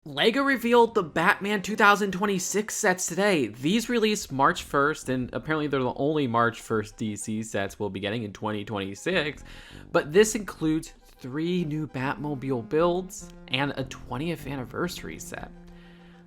LEGO revealed the Batman 2026 sets today. These released March 1st, and apparently they're the only March 1st DC sets we'll be getting in 2026. But this includes 3 new Batmobile builds and a 20th anniversary set.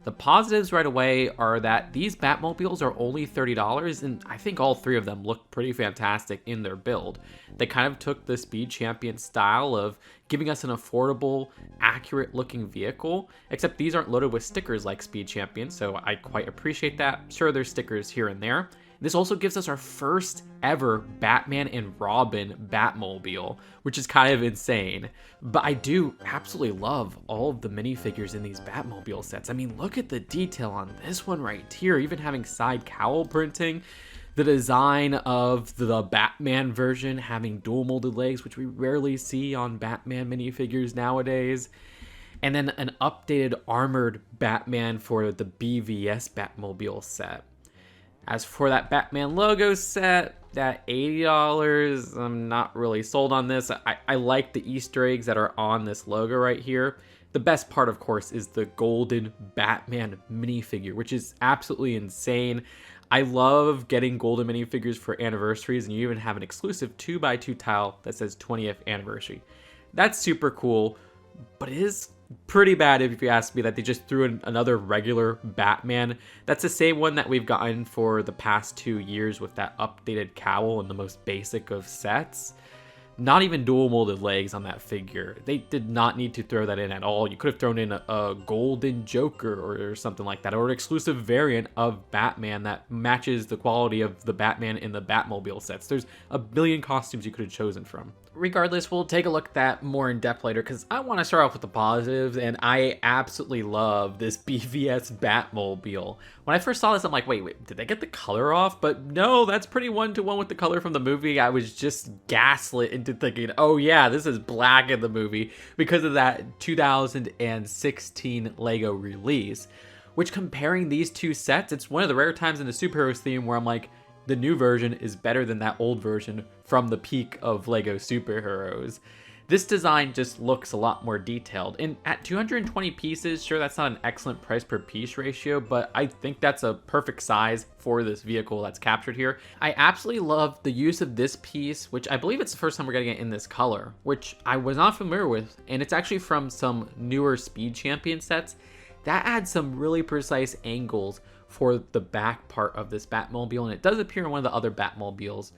The positives right away are that these Batmobiles are only $30, and I think all 3 of them look pretty fantastic in their build. They kind of took the Speed Champion style of giving us an affordable, accurate looking vehicle, except these aren't loaded with stickers like Speed Champion, so I quite appreciate that. Sure, there's stickers here and there. This also gives us our first ever Batman and Robin Batmobile, which is kind of insane. But I do absolutely love all of the minifigures in these Batmobile sets. I mean, look at the detail on this one right here, even having side cowl printing. The design of the Batman version having dual molded legs, which we rarely see on Batman minifigures nowadays. And then an updated armored Batman for the BVS Batmobile set. As for that Batman logo set, that $80, I'm not really sold on this. I like the Easter eggs that are on this logo right here. The best part, of course, is the golden Batman minifigure, which is absolutely insane. I love getting golden minifigures for anniversaries, and you even have an exclusive 2x2 tile that says 20th anniversary. That's super cool, but it is pretty bad if you ask me that they just threw in another regular Batman. That's the same one that we've gotten for the past 2 years with that updated cowl and the most basic of sets. Not even dual molded legs on that figure. They did not need to throw that in at all. You could have thrown in a golden Joker or something like that, or an exclusive variant of Batman that matches the quality of the Batman in the Batmobile sets. There's a billion costumes you could have chosen from. Regardless, we'll take a look at that more in depth later because I want to start off with the positives, and I absolutely love this BVS Batmobile. When I first saw this, I'm like, wait, did they get the color off? But no, that's pretty one-to-one with the color from the movie. I was just gaslit into thinking, oh yeah, this is black in the movie because of that 2016 LEGO release. Which, comparing these two sets, it's one of the rare times in the superheroes theme where I'm like, the new version is better than that old version from the peak of LEGO superheroes. This design just looks a lot more detailed, and at 220 pieces, sure, that's not an excellent price per piece ratio, but I think that's a perfect size for this vehicle that's captured here. I absolutely love the use of this piece, which I believe it's the first time we're getting it in this color, which I was not familiar with, and it's actually from some newer Speed Champion sets. That adds some really precise angles for the back part of this Batmobile, and it does appear in one of the other Batmobiles.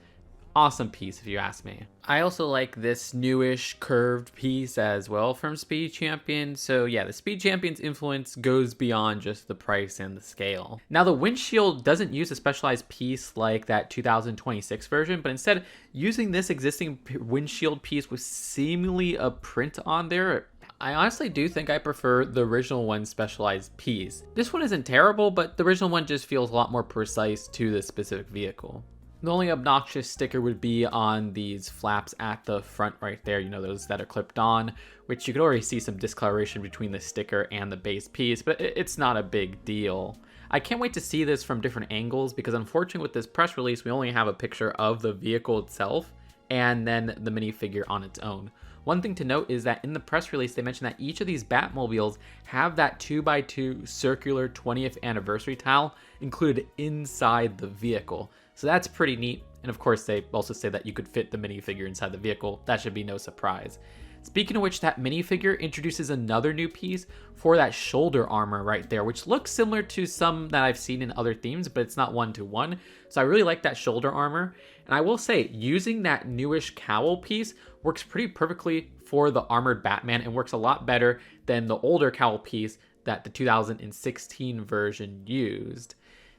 Awesome piece, if you ask me. I also like this newish curved piece as well from Speed Champion. So yeah, the Speed Champion's influence goes beyond just the price and the scale. Now the windshield doesn't use a specialized piece like that 2026 version, but instead using this existing windshield piece with seemingly a print on there. I honestly do think I prefer the original one's specialized piece. This one isn't terrible, but the original one just feels a lot more precise to this specific vehicle. The only obnoxious sticker would be on these flaps at the front right there, you know, those that are clipped on, which you could already see some discoloration between the sticker and the base piece, but it's not a big deal. I can't wait to see this from different angles because unfortunately with this press release, we only have a picture of the vehicle itself and then the minifigure on its own. One thing to note is that in the press release, they mentioned that each of these Batmobiles have that 2x2 circular 20th anniversary tile included inside the vehicle. So that's pretty neat. And of course, they also say that you could fit the minifigure inside the vehicle. That should be no surprise. Speaking of which, that minifigure introduces another new piece for that shoulder armor right there, which looks similar to some that I've seen in other themes, but it's not one-to-one. So I really like that shoulder armor. And I will say, using that newish cowl piece works pretty perfectly for the armored Batman and works a lot better than the older cowl piece that the 2016 version used.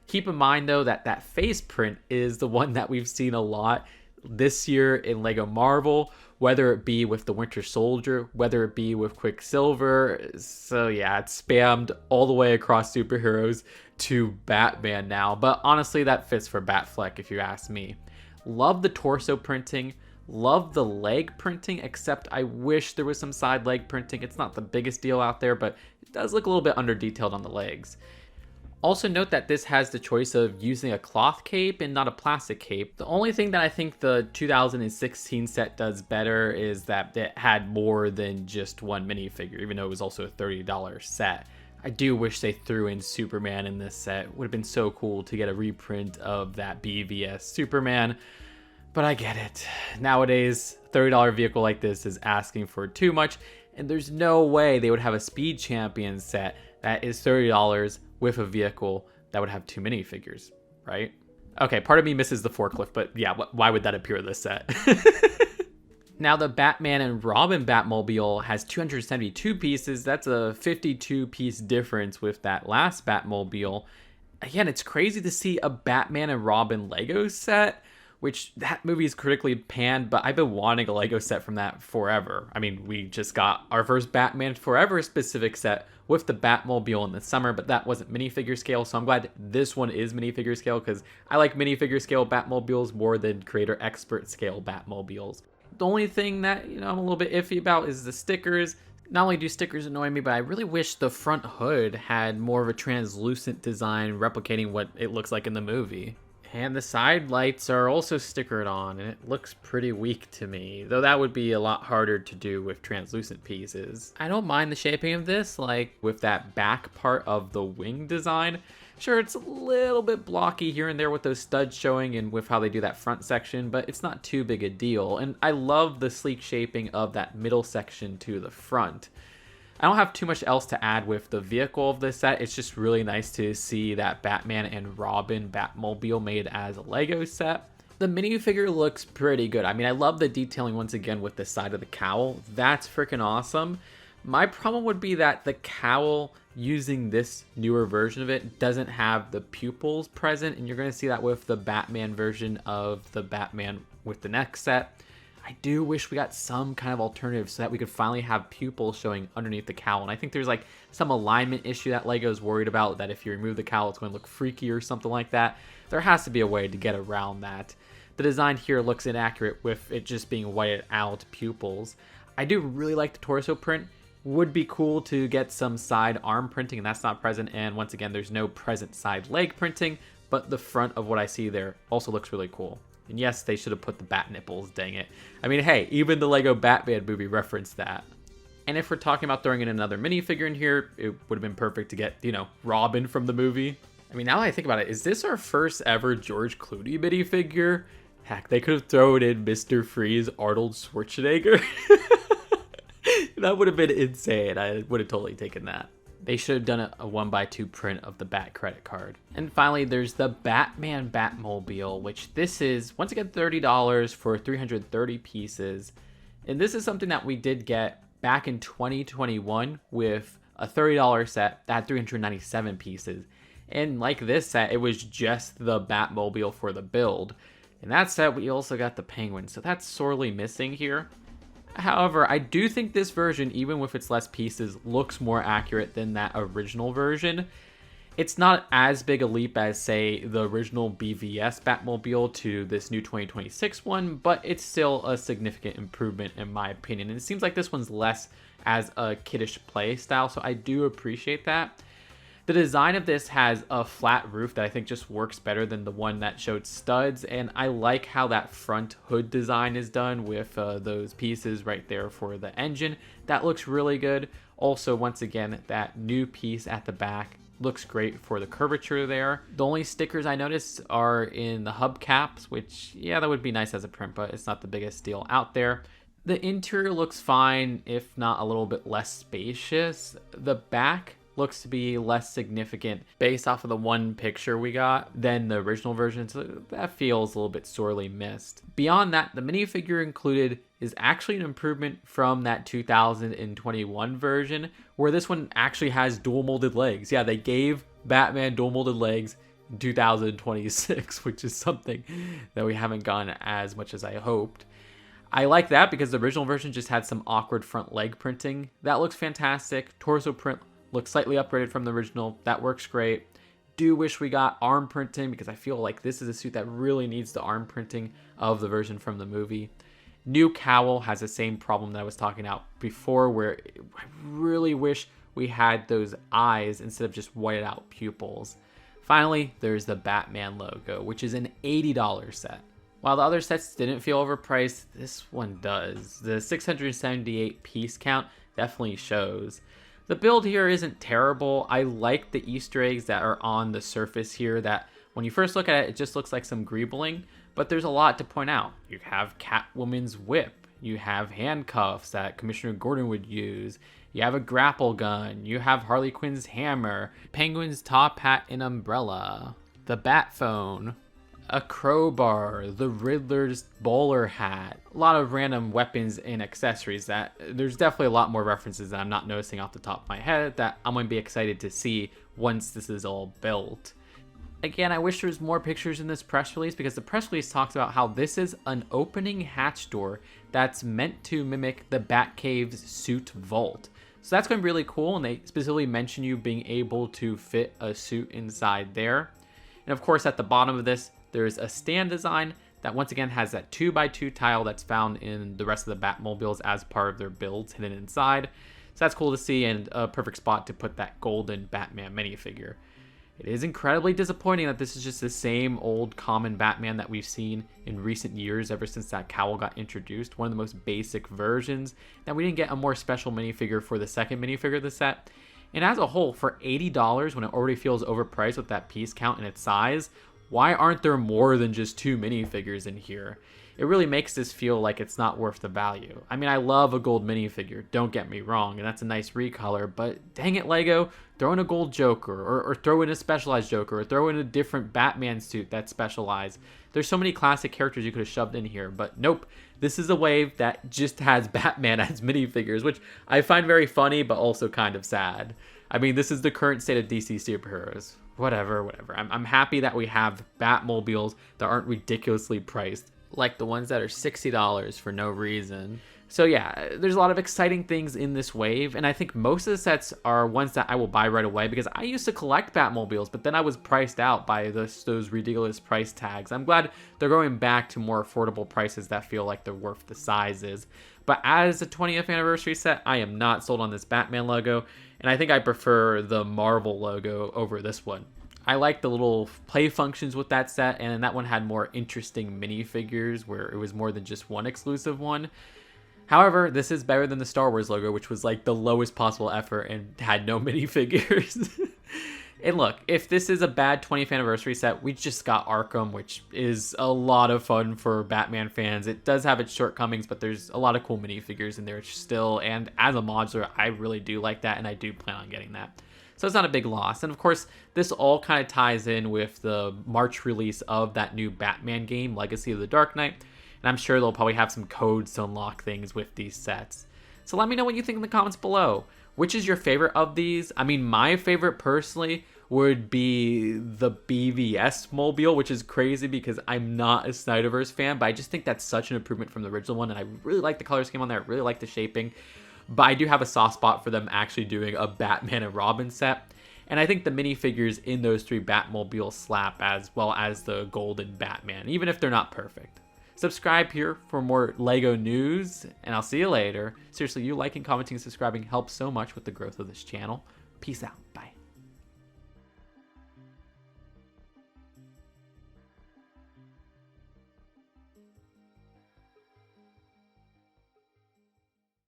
Keep in mind, though, that that face print is the one that we've seen a lot this year in LEGO Marvel, whether it be with the Winter Soldier, whether it be with Quicksilver. So yeah, it's spammed all the way across superheroes to Batman now. But honestly, that fits for Batfleck if you ask me. Love the torso printing. Love the leg printing, except I wish there was some side leg printing. It's not the biggest deal out there, but it does look a little bit under detailed on the legs. Also note that this has the choice of using a cloth cape and not a plastic cape. The only thing that I think the 2016 set does better is that it had more than just one minifigure, even though it was also a $30 set. I do wish they threw in Superman in this set. Would have been so cool to get a reprint of that BVS Superman, but I get it. Nowadays, $30 vehicle like this is asking for too much, and there's no way they would have a Speed Champion set that is $30 with a vehicle that would have 2 minifigures, right? Okay, part of me misses the forklift, but yeah, why would that appear in this set? Now, the Batman and Robin Batmobile has 272 pieces. That's a 52-piece difference with that last Batmobile. Again, it's crazy to see a Batman and Robin Lego set, which that movie is critically panned, but I've been wanting a Lego set from that forever. I mean, we just got our first Batman Forever specific set with the Batmobile in the summer, but that wasn't minifigure scale, so I'm glad this one is minifigure scale, because I like minifigure scale Batmobiles more than creator expert scale Batmobiles. The only thing that, I'm a little bit iffy about is the stickers. Not only do stickers annoy me, but I really wish the front hood had more of a translucent design replicating what it looks like in the movie. And the side lights are also stickered on, and it looks pretty weak to me, though that would be a lot harder to do with translucent pieces. I don't mind the shaping of this, like with that back part of the wing design. Sure, it's a little bit blocky here and there with those studs showing and with how they do that front section, but it's not too big a deal. And I love the sleek shaping of that middle section to the front. I don't have too much else to add with the vehicle of this set. It's just really nice to see that Batman and Robin Batmobile made as a Lego set. The minifigure looks pretty good. I mean, I love the detailing once again with the side of the cowl. That's freaking awesome. My problem would be that the cowl using this newer version of it doesn't have the pupils present, and you're going to see that with the Batman version of the Batman with the next set. I do wish we got some kind of alternative so that we could finally have pupils showing underneath the cowl. And I think there's like some alignment issue that Lego's worried about, that if you remove the cowl, it's going to look freaky or something like that. There has to be a way to get around that. The design here looks inaccurate with it just being whited out pupils. I do really like the torso print. Would be cool to get some side arm printing, and that's not present. And once again, there's no present side leg printing, but the front of what I see there also looks really cool. And yes, they should have put the bat nipples, dang it. I mean, hey, even the Lego Batman movie referenced that. And if we're talking about throwing in another minifigure in here, it would have been perfect to get, Robin from the movie. I mean, now that I think about it, is this our first ever George Clooney minifigure? Heck, they could have thrown in Mr. Freeze Arnold Schwarzenegger. That would have been insane. I would have totally taken that. They should have done a 1x2 print of the Bat credit card. And finally, there's the Batman Batmobile, which this is, once again, $30 for 330 pieces. And this is something that we did get back in 2021 with a $30 set that had 397 pieces. And like this set, it was just the Batmobile for the build. In that set, we also got the Penguin, so that's sorely missing here. However, I do think this version, even with its less pieces, looks more accurate than that original version. It's not as big a leap as, say, the original BVS Batmobile to this new 2026 one, but it's still a significant improvement in my opinion. And it seems like this one's less as a kiddish play style, so I do appreciate that. The design of this has a flat roof that I think just works better than the one that showed studs, and I like how that front hood design is done with those pieces right there for the engine. That looks really good. Also, once again, that new piece at the back looks great for the curvature there. The only stickers I noticed are in the hubcaps, which, yeah, that would be nice as a print, but it's not the biggest deal out there. The interior looks fine, if not a little bit less spacious. The back looks to be less significant based off of the one picture we got than the original version, so that feels a little bit sorely missed. Beyond that, the minifigure included is actually an improvement from that 2021 version, where this one actually has dual molded legs. Yeah, they gave Batman dual molded legs in 2026, which is something that we haven't gotten as much as I hoped. I like that because the original version just had some awkward front leg printing. That looks fantastic. Torso print looks slightly upgraded from the original. That works great. Do wish we got arm printing because I feel like this is a suit that really needs the arm printing of the version from the movie. New cowl has the same problem that I was talking about before, where I really wish we had those eyes instead of just whited out pupils. Finally, there's the Batman logo, which is an $80 set. While the other sets didn't feel overpriced, this one does. The 678 piece count definitely shows. The build here isn't terrible. I like the Easter eggs that are on the surface here that when you first look at it, it just looks like some greebling, but there's a lot to point out. You have Catwoman's whip. You have handcuffs that Commissioner Gordon would use. You have a grapple gun. You have Harley Quinn's hammer, Penguin's top hat and umbrella, the bat phone, a crowbar, the Riddler's bowler hat, a lot of random weapons and accessories that there's definitely a lot more references that I'm not noticing off the top of my head that I'm going to be excited to see once this is all built. Again, I wish there was more pictures in this press release because the press release talks about how this is an opening hatch door that's meant to mimic the Batcave's suit vault. So that's going to be really cool, and they specifically mention you being able to fit a suit inside there. And of course, at the bottom of this, there's a stand design that once again has that 2x2 tile that's found in the rest of the Batmobiles as part of their builds hidden inside. So that's cool to see and a perfect spot to put that golden Batman minifigure. It is incredibly disappointing that this is just the same old common Batman that we've seen in recent years ever since that cowl got introduced. One of the most basic versions, that we didn't get a more special minifigure for the second minifigure of the set. And as a whole, for $80 when it already feels overpriced with that piece count and its size, why aren't there more than just 2 minifigures in here? It really makes this feel like it's not worth the value. I mean, I love a gold minifigure, don't get me wrong, and that's a nice recolor, but dang it, Lego, throw in a gold Joker, or throw in a specialized Joker, or throw in a different Batman suit that's specialized. There's so many classic characters you could have shoved in here, but nope. This is a wave that just has Batman as minifigures, which I find very funny, but also kind of sad. I mean, this is the current state of DC superheroes. Whatever. I'm happy that we have Batmobiles that aren't ridiculously priced, like the ones that are $60 for no reason. So yeah, there's a lot of exciting things in this wave, and I think most of the sets are ones that I will buy right away because I used to collect Batmobiles, but then I was priced out by those ridiculous price tags. I'm glad they're going back to more affordable prices that feel like they're worth the sizes. But as a 20th anniversary set, I am not sold on this Batman logo, and I think I prefer the Marvel logo over this one. I like the little play functions with that set, and that one had more interesting minifigures where it was more than just one exclusive one. However, this is better than the Star Wars logo, which was like the lowest possible effort and had no minifigures. And look, if this is a bad 20th anniversary set, we just got Arkham, which is a lot of fun for Batman fans. It does have its shortcomings, but there's a lot of cool minifigures in there still. And as a modular, I really do like that, and I do plan on getting that. So it's not a big loss. And of course, this all kind of ties in with the March release of that new Batman game, Legacy of the Dark Knight. And I'm sure they'll probably have some codes to unlock things with these sets. So let me know what you think in the comments below. Which is your favorite of these? I mean, my favorite personally would be the BVS mobile, which is crazy because I'm not a Snyderverse fan, but I just think that's such an improvement from the original one, and I really like the color scheme on there. I really like the shaping, but I do have a soft spot for them actually doing a Batman and Robin set. And I think the minifigures in those 3 Batmobiles slap as well as the golden Batman, even if they're not perfect. Subscribe here for more LEGO news, and I'll see you later. Seriously, you liking, commenting, and subscribing helps so much with the growth of this channel. Peace out. Bye.